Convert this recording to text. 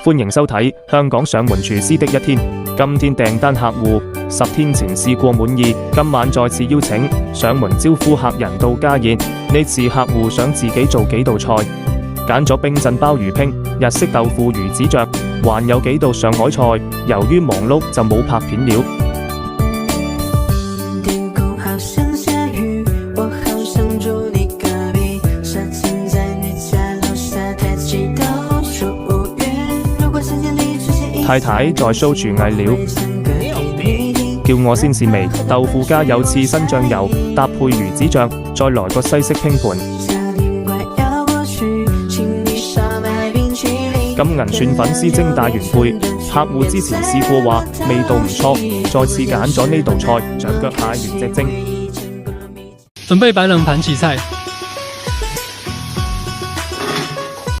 歡迎收睇香港上門廚師的一天。今天訂單客戶10天前試過滿意，今晚再次邀請上門招呼客人到家宴。呢次客戶想自己做幾道菜，揀咗冰鎮鮑魚拼、日式豆腐魚子醬，還有幾道上海菜。由於忙碌就冇拍片了。太太在 show 廚藝了，叫我先試味。豆腐加有刺身醬油，搭配魚子醬，再來個西式拼盤。金銀蒜粉絲蒸大元貝，客戶之前試過話味道唔錯，再次揀咗呢道菜，掌腳蟹原隻蒸。準備白冷盤起菜。